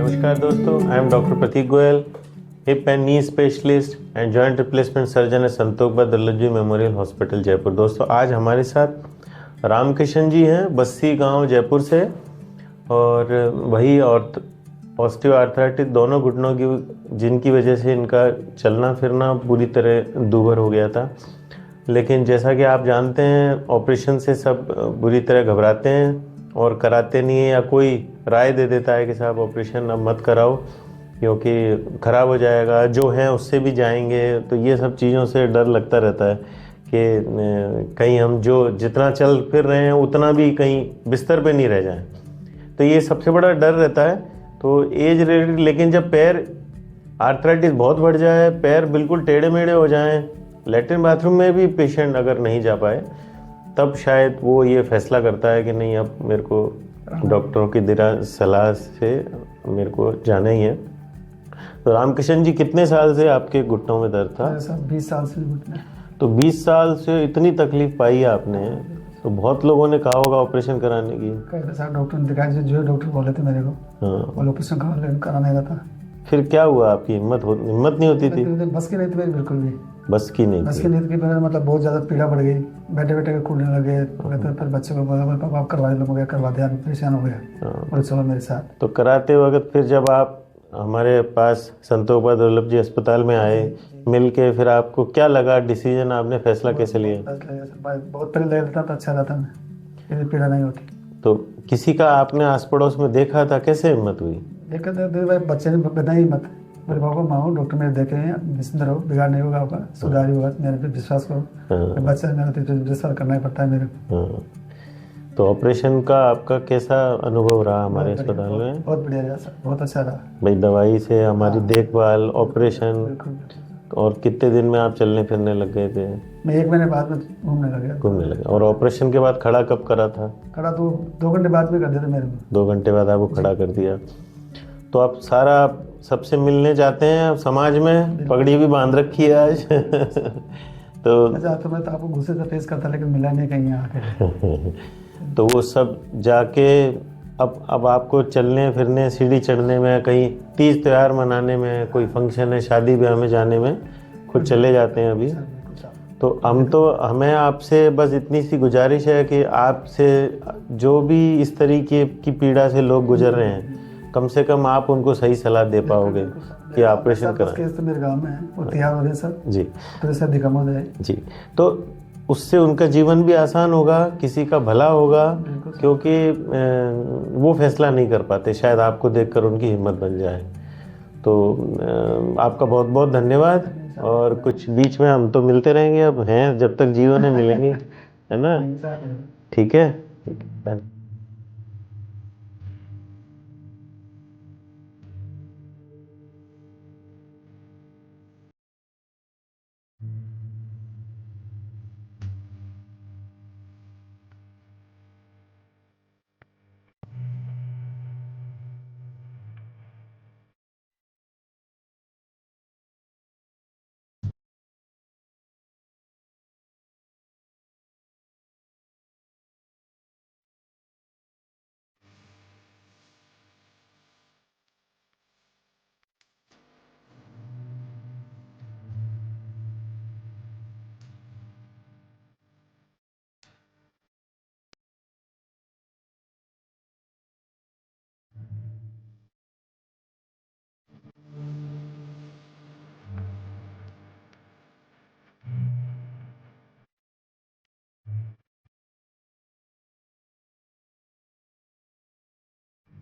नमस्कार दोस्तों, I am doctor Prateek Goyal, hip and knee specialist and joint replacement surgeon है संतोख दुर्लभ मेमोरियल हॉस्पिटल जयपुर। दोस्तों आज हमारे साथ रामकिशन जी हैं, बस्सी गांव जयपुर से, और वही ऑस्टियो आर्थराइटिस दोनों घुटनों की जिनकी वजह से इनका चलना फिरना पूरी तरह दूभर हो गया था। लेकिन जैसा कि आप जानते हैं, ऑपरेशन से सब बुरी तरह घबराते हैं और कराते नहीं है, या कोई राय दे देता है कि साहब ऑपरेशन अब मत कराओ क्योंकि ख़राब हो जाएगा, जो है उससे भी जाएंगे। तो ये सब चीज़ों से डर लगता रहता है कि कहीं हम जो जितना चल फिर रहे हैं उतना भी कहीं बिस्तर पे नहीं रह जाएं। तो ये सबसे बड़ा डर रहता है। तो एज रिलेटेड, लेकिन जब पैर आर्थराइटिस बहुत बढ़ जाए, पैर बिल्कुल टेढ़े मेढ़े हो जाएं, लैट्रिन बाथरूम में भी पेशेंट अगर नहीं जा पाए, तब शायद वो ये फैसला करता है कि नहीं, अब मेरे को डॉक्टरों की सलाह से मेरे को जाना ही है। तो रामकिशन जी, कितने साल से आपके घुटनों में दर्द था? सर 20 साल से घुटने। तो 20 साल से इतनी तकलीफ पाई है आपने, तो बहुत लोगों ने कहा होगा ऑपरेशन कराने की। कहते सर डॉक्टर ने दिखाया, जो डॉक्टर बोले थे मेरे को, हाँ, ऑपरेशन कराने का था। फिर क्या हुआ? आपकी हिम्मत नहीं होती थी? बस की नहीं थी मेरी, बिल्कुल भी बस की नहीं बस थी। की नहीं थी। मतलब बहुत ज़्यादा पीड़ा बढ़ गई, बैठे बैठे कूदने लगे। फिर बच्चे को बोला, पापा आप करवा दो, मुझे करवा दिया, परेशान हो गया। और चलो मेरे साथ। तो कराते वक्त फिर जब आप हमारे पास संतोख दुर्लभ जी अस्पताल में आए, मिल के फिर आपको क्या लगा? डिसीजन आपने फैसला कैसे लिया? बहुत पहले लगता था, अच्छा रहता, मैं पीड़ा नहीं होती। तो किसी का आपने आस पड़ोस में देखा था? कैसे हिम्मत हुई? देखा था भाई, बच्चे ने बताई मत, मेरे पापा माँ डॉक्टर मेरे देखे हैं, बिस्तर रहो, बिगाड़ नहीं होगा आपका, सुधार ही होगा, मेरे पे विश्वास करो। बच्चा मेरा तो विश्वास करना ही पड़ता है मेरे को। तो ऑपरेशन का आपका कैसा अनुभव रहा हमारे अस्पताल में? बहुत बढ़िया रहा सर, बहुत अच्छा रहा भाई, दवाई से हमारी देखभाल, ऑपरेशन, और कितने दिन में आप चलने फिरने लग गए थे? मैं 1 महीने बाद में घूमने लगे। और ऑपरेशन के बाद खड़ा कब करा था? खड़ा तो 2 घंटे बाद में कर दिया था मेरे को। 2 घंटे बाद आपको खड़ा कर दिया। तो आप सारा सबसे मिलने जाते हैं, समाज में पगड़ी भी बांध रखी है आज। तो मैं तो आपको गुस्से से फेस करता, लेकिन मिला नहीं कहीं आके। तो वो सब जाके अब आपको चलने फिरने, सीढ़ी चढ़ने में, कहीं तीज त्योहार मनाने में, कोई फंक्शन है, शादी ब्याह में जाने में खुद चले जाते हैं अभी। तो हमें आपसे बस इतनी सी गुजारिश है कि आपसे जो भी इस तरीके की पीड़ा से लोग गुजर रहे हैं, कम से कम आप उनको सही सलाह दे पाओगे कि ऑपरेशन कराएं। तो मेरे गांव में है, वो तैयार हो रहे सर जी, तो सर दिखा है जी। तो उससे उनका जीवन भी आसान होगा, किसी का भला होगा, क्योंकि वो फैसला नहीं कर पाते, शायद आपको देखकर उनकी हिम्मत बन जाए। तो आपका बहुत बहुत धन्यवाद। और कुछ बीच में हम तो मिलते रहेंगे, अब हैं जब तक जीवन है, मिलेंगे, है ना? ठीक है, धन्यवाद।